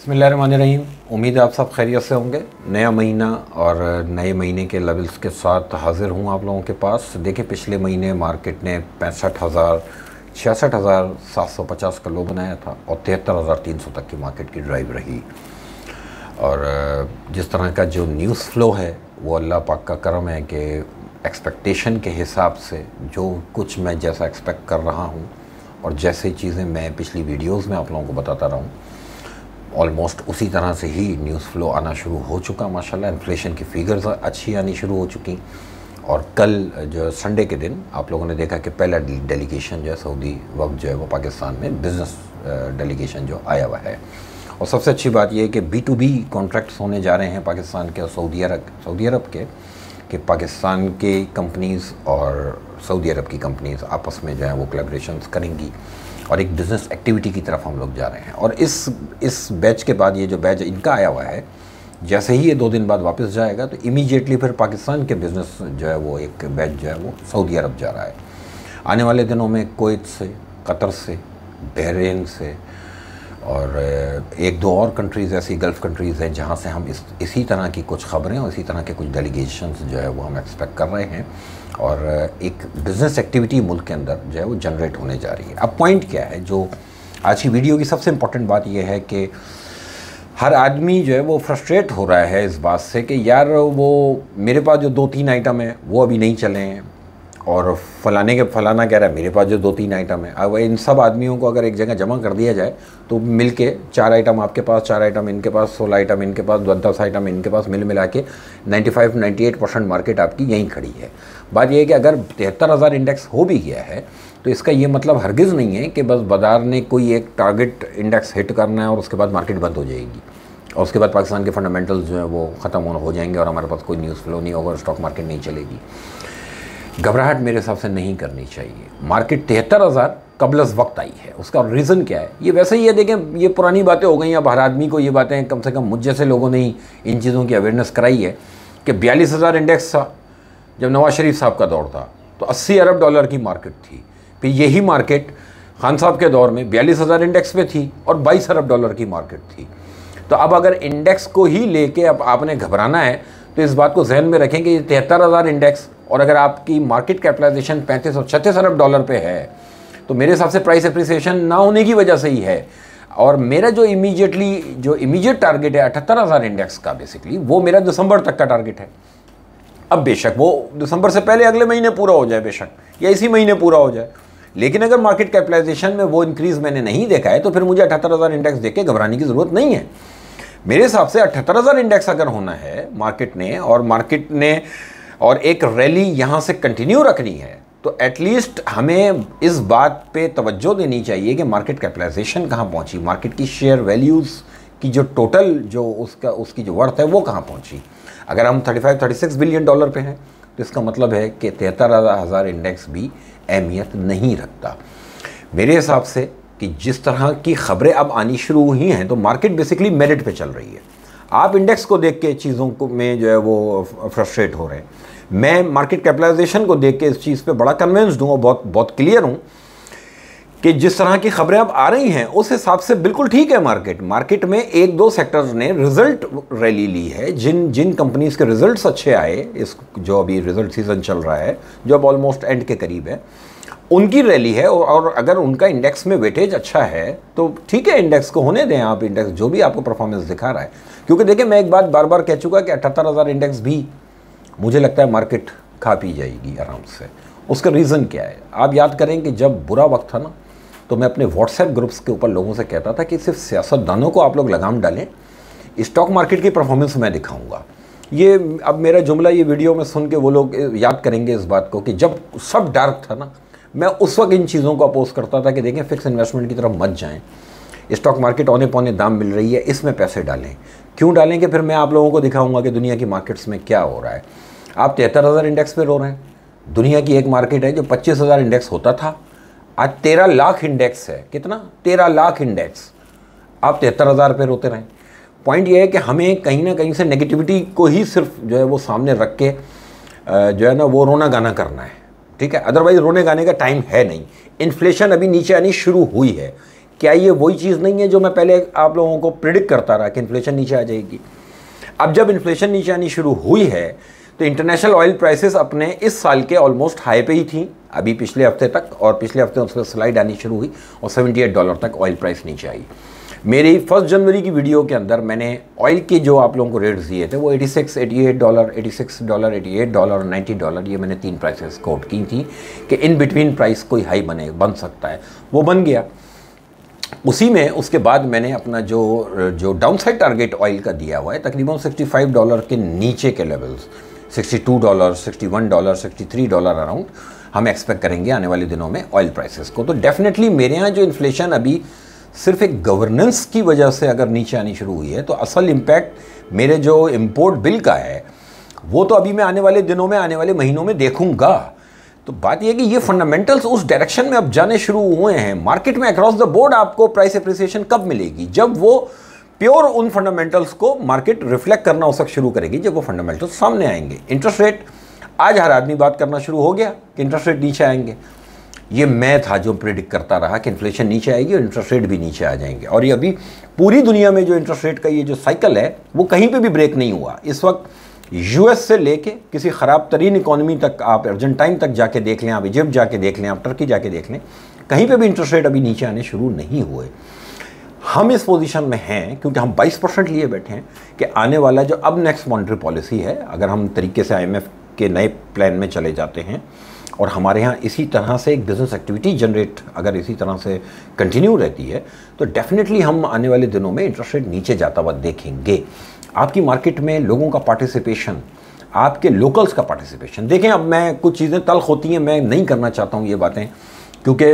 बिस्मिल्लाहिर्रहमानिर्रहीम। उम्मीद है आप सब खैरियत से होंगे। नया महीना और नए महीने के लेवल्स के साथ हाज़िर हूँ आप लोगों के पास। देखिए, पिछले महीने मार्केट ने 66,000 का लो बनाया था और 73,300 तक की मार्केट की ड्राइव रही। और जिस तरह का जो न्यूज़ फ़्लो है वो अल्लाह पाक का करम है कि एक्सपेक्टेशन के हिसाब से जो कुछ मैं जैसा एक्सपेक्ट कर रहा हूँ और जैसे चीज़ें मैं पिछली वीडियोज़ में आप लोगों को बताता रहा हूँ, ऑलमोस्ट उसी तरह से ही न्यूज़ फ़्लो आना शुरू हो चुका। माशाल्लाह इन्फ्लेशन की फ़िगर्स अच्छी आनी शुरू हो चुकी। और कल जो संडे के दिन आप लोगों ने देखा कि पहला डेलीगेशन जो है सऊदी वक्त जो है वो पाकिस्तान में बिज़नेस डेलीगेशन जो आया हुआ है। और सबसे अच्छी बात यह है कि B2B कॉन्ट्रैक्ट्स होने जा रहे हैं पाकिस्तान के और सऊदी अरब के, कि पाकिस्तान के कंपनीज़ और सऊदी अरब की कंपनीज़ आपस में जो है वो कोलैबोरेशंस करेंगी और एक बिज़नेस एक्टिविटी की तरफ हम लोग जा रहे हैं। और इस बैच के बाद, ये जो बैच इनका आया हुआ है, जैसे ही ये 2 दिन बाद वापस जाएगा तो इमीडिएटली फिर पाकिस्तान के बिज़नेस जो है वो एक बैच जो है वो सऊदी अरब जा रहा है। आने वाले दिनों में कुवैत से, कतर से, बहरीन से और 1-2 और कंट्रीज़ ऐसी गल्फ़ कंट्रीज़ हैं जहाँ से हम इसी तरह की कुछ ख़बरें और इसी तरह के कुछ डेलीगेशंस जो है वो हम एक्सपेक्ट कर रहे हैं। और एक बिज़नेस एक्टिविटी मुल्क के अंदर जो है वो जनरेट होने जा रही है। अब पॉइंट क्या है, जो आज की वीडियो की सबसे इम्पॉर्टेंट बात यह है कि हर आदमी जो है वो फ्रस्ट्रेट हो रहा है इस बात से कि यार वो मेरे पास जो 2-3 आइटम है वो अभी नहीं चले हैं और फलाना कह रहा है मेरे पास जो 2-3 आइटम है। अब इन सब आदमियों को अगर एक जगह जमा कर दिया जाए तो मिल के 4 आइटम आपके पास, 4 आइटम इनके पास, 16 आइटम इनके पास, 10 आइटम इनके पास, मिला के 95-98% मार्केट आपकी यहीं खड़ी है। बात यह है कि अगर 73,000 इंडेक्स हो भी गया है तो इसका ये मतलब हरगिज़ नहीं है कि बस बाज़ार ने कोई एक टारगेट इंडेक्स हिट करना है और उसके बाद मार्केट बंद हो जाएगी और उसके बाद पाकिस्तान के फंडामेंटल्स जो है वो ख़त्म हो जाएंगे और हमारे पास कोई न्यूज़ फ्लो नहीं होगा और स्टॉक मार्केट नहीं चलेगी। घबराहट मेरे हिसाब से नहीं करनी चाहिए। मार्केट 73,000 कबलस वक्त आई है। उसका रीज़न क्या है? ये वैसे ही है, देखें ये पुरानी बातें हो गई। अब हर आदमी को ये बातें कम से कम मुझ जैसे लोगों ने ही इन चीज़ों की अवेयरनेस कराई है कि 42,000 इंडेक्स था जब नवाज शरीफ साहब का दौर था तो 80 अरब डॉलर की मार्केट थी। फिर यही मार्केट खान साहब के दौर में 42,000 इंडेक्स पे थी और 22 अरब डॉलर की मार्केट थी। तो अब अगर इंडेक्स को ही लेके अब आपने घबराना है तो इस बात को जहन में रखें कि ये 73,000 इंडेक्स और अगर आपकी मार्केट कैपिटलाइजेशन 35 और 36 अरब डॉलर पे है तो मेरे हिसाब से प्राइस एप्रिसिएशन ना होने की वजह से ही है। और मेरा जो इमीडिएट टारगेट है 78,000 इंडेक्स का, बेसिकली वो मेरा दिसंबर तक का टारगेट है। अब बेशक वो दिसंबर से पहले अगले महीने पूरा हो जाए, बेशक या इसी महीने पूरा हो जाए, लेकिन अगर मार्केट कैपिटलाइजेशन में वो इंक्रीज़ मैंने नहीं देखा है तो फिर मुझे 78,000 इंडेक्स देख के घबराने की ज़रूरत नहीं है। मेरे हिसाब से 78,000 इंडेक्स अगर होना है मार्केट ने और एक रैली यहाँ से कंटिन्यू रखनी है तो एटलीस्ट हमें इस बात पे तवज्जो देनी चाहिए कि मार्केट कैपिटलाइजेशन कहाँ पहुँची, मार्केट की शेयर वैल्यूज़ की जो टोटल जो उसकी जो वर्थ है वो कहाँ पहुँची। अगर हम 35-36 बिलियन डॉलर पे हैं तो इसका मतलब है कि 73,000 इंडेक्स भी अहमियत नहीं रखता। मेरे हिसाब से कि जिस तरह की ख़बरें अब आनी शुरू हुई हैं तो मार्केट बेसिकली मेरिट पे चल रही है। आप इंडेक्स को देख के चीज़ों को में जो है वो फ्रस्ट्रेट हो रहे हैं। मैं मार्केट कैपिटलाइजेशन को देख के इस चीज़ पे बड़ा कन्विंस्ड हूँ और बहुत क्लियर हूँ कि जिस तरह की ख़बरें अब आ रही हैं उस हिसाब से बिल्कुल ठीक है। मार्केट में 1-2 सेक्टर्स ने रिज़ल्ट रैली ली है। जिन कंपनीज़ के रिज़ल्ट्स अच्छे आए, इस जो अभी रिज़ल्ट सीज़न चल रहा है जो अब ऑलमोस्ट एंड के करीब है, उनकी रैली है। और अगर उनका इंडेक्स में वेटेज अच्छा है तो ठीक है, इंडेक्स को होने दें आप, इंडेक्स जो भी आपको परफॉर्मेंस दिखा रहा है। क्योंकि देखिए, मैं एक बात बार बार कह चुका कि 78,000 इंडेक्स भी मुझे लगता है मार्केट खा पी जाएगी आराम से। उसका रीज़न क्या है? आप याद करें कि जब बुरा वक्त था ना तो मैं अपने व्हाट्सएप ग्रुप्स के ऊपर लोगों से कहता था कि सिर्फ सियासतदानों को आप लोग लगाम डालें, स्टॉक मार्केट की परफॉर्मेंस मैं दिखाऊंगा। ये अब मेरा जुमला ये वीडियो में सुन के वो लोग याद करेंगे इस बात को कि जब सब डार्क था ना, मैं उस वक्त इन चीज़ों को अपोज करता था कि देखें फिक्स इन्वेस्टमेंट की तरफ मत जाएं, स्टॉक मार्केट औने पौने दाम मिल रही है, इसमें पैसे डालें। क्यों डालें कि फिर मैं आप लोगों को दिखाऊंगा कि दुनिया की मार्केट्स में क्या हो रहा है। आप 73,000 इंडेक्स पे रो रहे हैं। दुनिया की एक मार्केट है जो 25,000 इंडेक्स होता था, आज 13 लाख इंडेक्स है। कितना? 13 लाख इंडेक्स। आप 73,000 पे रोते रहें। पॉइंट ये है कि हमें कहीं ना कहीं से नेगेटिविटी को ही सिर्फ जो है वो सामने रख के जो है ना वो रोना गाना करना है, ठीक है। अदरवाइज़ रोने गाने का टाइम है नहीं। इन्फ्लेशन अभी नीचे आनी शुरू हुई है। क्या ये वही चीज़ नहीं है जो मैं पहले आप लोगों को प्रिडिक्ट करता रहा कि इन्फ्लेशन नीचे आ जाएगी? अब जब इन्फ्लेशन नीचे आनी शुरू हुई है तो इंटरनेशनल ऑयल प्राइसेस अपने इस साल के ऑलमोस्ट हाई पे ही थी अभी पिछले हफ्ते तक, और पिछले हफ्ते उसमें स्लाइड आनी शुरू हुई और $78 तक ऑयल प्राइस नीचे आई। मेरी 1 जनवरी की वीडियो के अंदर मैंने ऑयल के जो आप लोगों को रेट्स दिए थे वो $86, $88, $86, $88 और $90, ये मैंने 3 प्राइसेस कोट की थी कि इन बिटवीन प्राइस कोई हाई बन सकता है। वो बन गया। उसी में उसके बाद मैंने अपना जो डाउनसाइड टारगेट ऑयल का दिया हुआ है तकरीबन $65 के नीचे के लेवल्स, $62, $61, $63 अराउंड हम एक्सपेक्ट करेंगे आने वाले दिनों में ऑयल प्राइसेस को। तो डेफिनेटली मेरे यहाँ जो इन्फ्लेशन अभी सिर्फ एक गवर्नेंस की वजह से अगर नीचे आनी शुरू हुई है, तो असल इम्पैक्ट मेरे जो इम्पोर्ट बिल का है वो तो अभी मैं आने वाले दिनों में, आने वाले महीनों में देखूंगा। तो बात यह कि ये फंडामेंटल्स उस डायरेक्शन में अब जाने शुरू हुए हैं। मार्केट में अक्रॉस द बोर्ड आपको प्राइस एप्रिसिएशन कब मिलेगी? जब वो प्योर उन फंडामेंटल्स को मार्केट रिफ्लेक्ट करना उस वक्त शुरू करेगी, जब वो फंडामेंटल्स सामने आएंगे। इंटरेस्ट रेट, आज हर आदमी बात करना शुरू हो गया कि इंटरेस्ट रेट नीचे आएंगे। ये मैं था जो प्रेडिक्ट करता रहा कि इन्फ्लेशन नीचे आएगी और इंटरेस्ट रेट भी नीचे आ जाएंगे। और ये अभी पूरी दुनिया में जो इंटरेस्ट रेट का ये जो साइकिल है वो कहीं पे भी ब्रेक नहीं हुआ। इस वक्त यूएस से लेके किसी ख़राब तरीन इकोनॉमी तक, आप अर्जेंटाइन तक जाके देख लें, आप इजिप्ट जाके देख लें, आप टर्की जाके देख लें, कहीं पे भी इंटरेस्ट रेट अभी नीचे आने शुरू नहीं हुए। हम इस पोजीशन में हैं क्योंकि हम 22% लिए बैठे हैं कि आने वाला जो अब नेक्स्ट मॉनेटरी पॉलिसी है, अगर हम तरीके से IMF के नए प्लान में चले जाते हैं और हमारे यहाँ इसी तरह से एक बिज़नेस एक्टिविटी जनरेट अगर इसी तरह से कंटिन्यू रहती है, तो डेफिनेटली हम आने वाले दिनों में इंटरेस्ट रेट नीचे जाता हुआ देखेंगे। आपकी मार्केट में लोगों का पार्टिसिपेशन, आपके लोकल्स का पार्टिसिपेशन देखें। अब मैं कुछ चीज़ें तल्ख होती हैं, मैं नहीं करना चाहता हूँ ये बातें, क्योंकि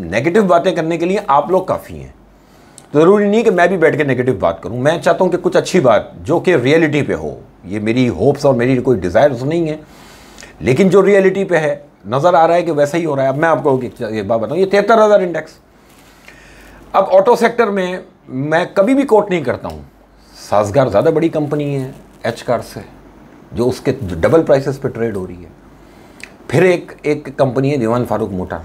नेगेटिव बातें करने के लिए आप लोग काफ़ी हैं। तो ज़रूरी नहीं कि मैं भी बैठ के नेगेटिव बात करूँ। मैं चाहता हूँ कि कुछ अच्छी बात जो कि रियलिटी पे हो। ये मेरी होप्स और मेरी कोई डिज़ायर्स नहीं है, लेकिन जो रियलिटी पे है, नज़र आ रहा है कि वैसा ही हो रहा है। अब मैं आपको एक बात बताऊँ, ये 73,000 इंडेक्स। अब ऑटो सेक्टर में मैं कभी भी कोट नहीं करता हूँ, साजगार ज़्यादा बड़ी कंपनी है एच कार से, जो उसके डबल प्राइसेस पे ट्रेड हो रही है। फिर एक कंपनी है दीवान फारूक मोटर,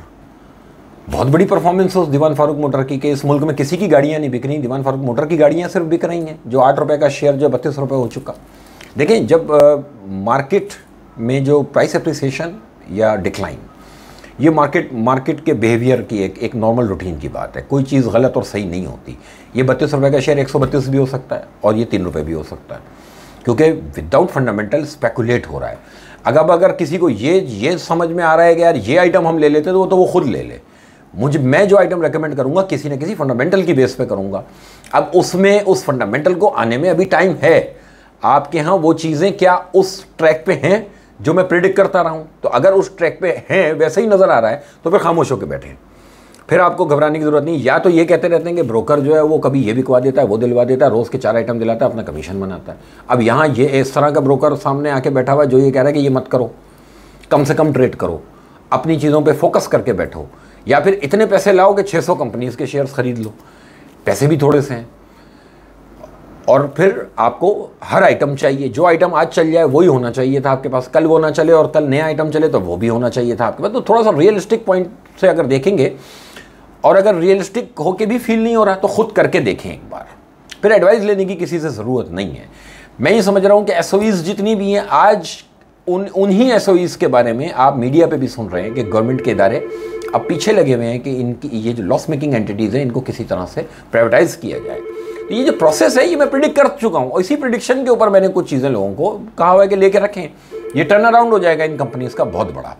बहुत बड़ी परफॉर्मेंस है उस दीवान फारूक मोटर की कि इस मुल्क में किसी की गाड़ियाँ नहीं बिक रही, दीवान फारूक मोटर की गाड़ियाँ सिर्फ बिक रही हैं। जो ₹8 का शेयर जो ₹32 हो चुका। देखें, जब मार्केट में जो प्राइस एप्रिसिएशन या डिक्लाइन, ये मार्केट के बिहेवियर की एक नॉर्मल रूटीन की बात है। कोई चीज़ गलत और सही नहीं होती। ये ₹32 का शेयर 132 भी हो सकता है और ये ₹3 भी हो सकता है, क्योंकि विदाउट फंडामेंटल स्पेकुलेट हो रहा है। अगर किसी को ये समझ में आ रहा है कि यार ये आइटम हम ले लेते तो वो खुद ले ले। मैं जो आइटम रेकमेंड करूँगा किसी न किसी फंडामेंटल की बेस पे करूँगा। अब उसमें उस फंडामेंटल को आने में अभी टाइम है। आपके यहाँ वो चीज़ें क्या उस ट्रैक पे हैं जो मैं प्रेडिक्ट करता रहा हूँ? तो अगर उस ट्रैक पे हैं, वैसे ही नज़र आ रहा है, तो फिर खामोश होकर बैठे। फिर आपको घबराने की ज़रूरत नहीं। या तो ये कहते रहते हैं कि ब्रोकर जो है वो कभी ये बिकवा देता है, वो दिलवा देता है, रोज़ के 4 आइटम दिलाता है, अपना कमीशन बनाता है। अब यहाँ ये इस तरह का ब्रोकर सामने आके बैठा हुआ है जो ये कह रहा है कि ये मत करो, कम से कम ट्रेड करो, अपनी चीज़ों पर फोकस करके बैठो, या फिर इतने पैसे लाओ कि 600 कंपनीज़ के शेयर्स खरीद लो। पैसे भी थोड़े से हैं और फिर आपको हर आइटम चाहिए। जो आइटम आज चल जाए वही होना चाहिए था आपके पास, कल वो ना चले और कल नया आइटम चले तो वो भी होना चाहिए था आपके पास। तो थोड़ा सा रियलिस्टिक पॉइंट से अगर देखेंगे, और अगर रियलिस्टिक होके भी फील नहीं हो रहा तो खुद करके देखें एक बार, फिर एडवाइस लेने की किसी से ज़रूरत नहीं है। मैं ये समझ रहा हूँ कि एसओईज़ जितनी भी हैं आज, उन्हीं एसओईज़ के बारे में आप मीडिया पे भी सुन रहे हैं कि गवर्नमेंट के इदारे अब पीछे लगे हुए हैं कि इनकी ये जो लॉस मेकिंग एंटिटीज़ हैं इनको किसी तरह से प्राइवेटाइज किया जाए। तो ये जो प्रोसेस है ये मैं प्रिडिक्ट कर चुका हूँ और इसी प्रिडिक्शन के ऊपर मैंने कुछ चीज़ें लोगों को कहा हुआ है कि लेके रखें। ये टर्न अराउंड हो जाएगा इन कंपनीज़ का बहुत बड़ा।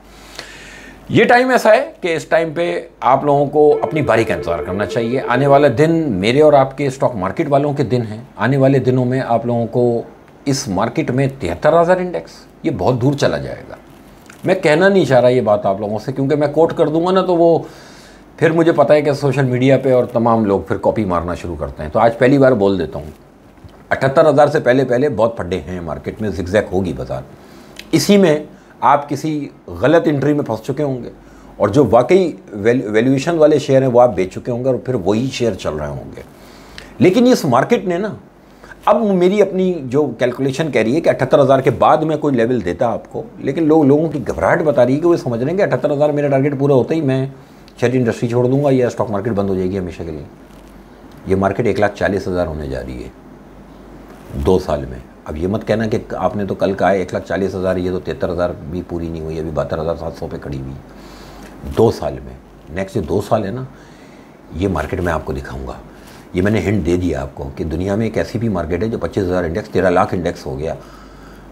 ये टाइम ऐसा है कि इस टाइम पे आप लोगों को अपनी बारी का इंतज़ार करना चाहिए। आने वाला दिन मेरे और आपके स्टॉक मार्केट वालों के दिन हैं। आने वाले दिनों में आप लोगों को इस मार्केट में 73,000 इंडेक्स, ये बहुत दूर चला जाएगा। मैं कहना नहीं चाह रहा ये बात आप लोगों से, क्योंकि मैं कोट कर दूंगा ना तो वो फिर मुझे पता है कि सोशल मीडिया पे और तमाम लोग फिर कॉपी मारना शुरू करते हैं। तो आज पहली बार बोल देता हूँ, 78,000 से पहले बहुत फड्डे हैं मार्केट में, जिगजैग होगी बाजार। इसी में आप किसी गलत एंट्री में फंस चुके होंगे और जो वाकई वैल्यूएशन वाले शेयर हैं वो आप बेच चुके होंगे और फिर वही शेयर चल रहे होंगे। लेकिन इस मार्केट ने ना, अब मेरी अपनी जो कैलकुलेशन कह रही है कि 78,000 के बाद मैं कोई लेवल देता आपको, लेकिन लोगों की घबराहट बता रही है कि वो समझ रहे हैं कि 78,000 मेरा टारगेट पूरा होता ही मैं शेयर इंडस्ट्री छोड़ दूंगा या स्टॉक मार्केट बंद हो जाएगी हमेशा के लिए। ये मार्केट 1,40,000 होने जा रही है 2 साल में। अब ये मत कहना कि आपने तो कल कहा है 1,40,000, ये तो 73,000 भी पूरी नहीं हुई, अभी 72,700 पे खड़ी हुई 2 साल में। नेक्स्ट जो 2 साल है ना, ये मार्केट मैं आपको दिखाऊंगा। ये मैंने हिंट दे दिया आपको कि दुनिया में एक ऐसी भी मार्केट है जो 25,000 इंडेक्स, 13 लाख इंडेक्स हो गया।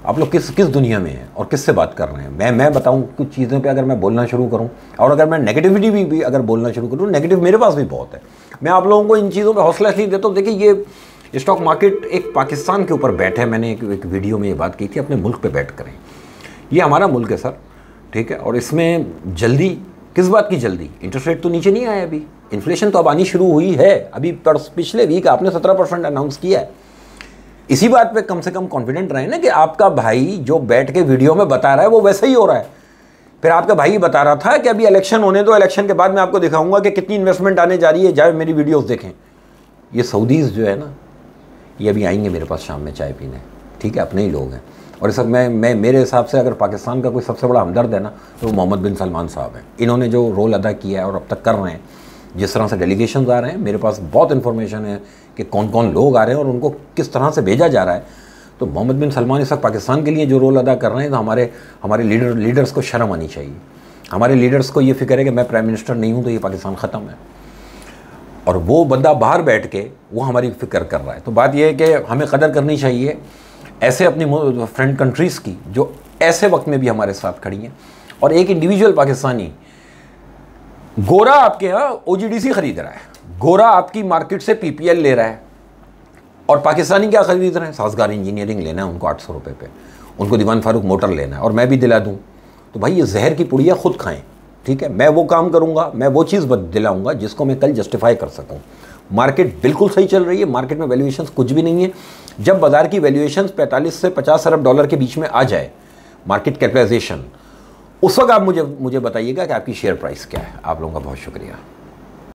आप लोग किस दुनिया में हैं और किससे बात कर रहे हैं? मैं बताऊं कुछ चीज़ों पे अगर मैं बोलना शुरू करूं, और अगर मैं नेगेटिविटी भी अगर बोलना शुरू करूं, नेगेटिव मेरे पास भी बहुत है। मैं आप लोगों को इन चीज़ों पे हौसला इसलिए देता हूँ। देखिए, ये स्टॉक मार्केट एक पाकिस्तान के ऊपर बैठे, मैंने एक वीडियो में ये बात की थी, अपने मुल्क पर बैठ करें। ये हमारा मुल्क है सर, ठीक है, और इसमें जल्दी किस बात की जल्दी? इंटरेस्ट रेट तो नीचे नहीं आया अभी, इन्फ्लेशन तो अब आनी शुरू हुई है। अभी पिछले वीक आपने 17% अनाउंस किया है। इसी बात पे कम से कम कॉन्फिडेंट रहे ना कि आपका भाई जो बैठ के वीडियो में बता रहा है वो वैसे ही हो रहा है। फिर आपका भाई बता रहा था कि अभी इलेक्शन होने दो, इलेक्शन के बाद मैं आपको दिखाऊंगा कि कितनी इन्वेस्टमेंट आने जा रही है, जाए मेरी वीडियोस देखें। ये सऊदीज़ जो है ना, ये अभी आएंगे मेरे पास शाम में चाय पीने, ठीक है, अपने ही लोग हैं। और इस वक्त मैं मेरे हिसाब से अगर पाकिस्तान का कोई सबसे बड़ा हमदर्द है ना, तो वो मोहम्मद बिन सलमान साहब हैं। इन्होंने जो रोल अदा किया है और अब तक कर रहे हैं, जिस तरह से डेलीगेशंस आ रहे हैं, मेरे पास बहुत इन्फॉर्मेशन है कि कौन कौन लोग आ रहे हैं और उनको किस तरह से भेजा जा रहा है। तो मोहम्मद बिन सलमान इस वक्त पाकिस्तान के लिए जो रोल अदा कर रहे हैं, तो हमारे लीडर्स को शर्म आनी चाहिए। हमारे लीडर्स को ये फिक्र है कि मैं प्राइम मिनिस्टर नहीं हूँ तो ये पाकिस्तान ख़त्म है, और वो बंदा बाहर बैठ के वो हमारी फिक्र कर रहा है। तो बात यह है कि हमें कदर करनी चाहिए ऐसे अपनी फ्रेंड कंट्रीज़ की जो ऐसे वक्त में भी हमारे साथ खड़ी हैं। और एक इंडिविजुअल पाकिस्तानी गोरा आपके यहाँ OGDC खरीद रहा है, गोरा आपकी मार्केट से PPL ले रहा है, और पाकिस्तानी क्या खरीद रहे हैं? साजगार इंजीनियरिंग लेना है उनको 800 रुपये पे, उनको दीवान फारूक मोटर लेना है, और मैं भी दिला दूँ। तो भाई ये जहर की पुड़िया खुद खाएं, ठीक है। मैं वो काम करूँगा, मैं वो चीज़ दिलाऊँगा जिसको मैं कल जस्टिफाई कर सकूँ। मार्केट बिल्कुल सही चल रही है, मार्केट में वैल्यूएशंस कुछ भी नहीं है। जब बाज़ार की वैल्यूएशंस 45 से 50 अरब डॉलर के बीच में आ जाए, मार्केट कैपिटलाइजेशन, उस वक्त आप मुझे बताइएगा कि आपकी शेयर प्राइस क्या है। आप लोगों का बहुत शुक्रिया।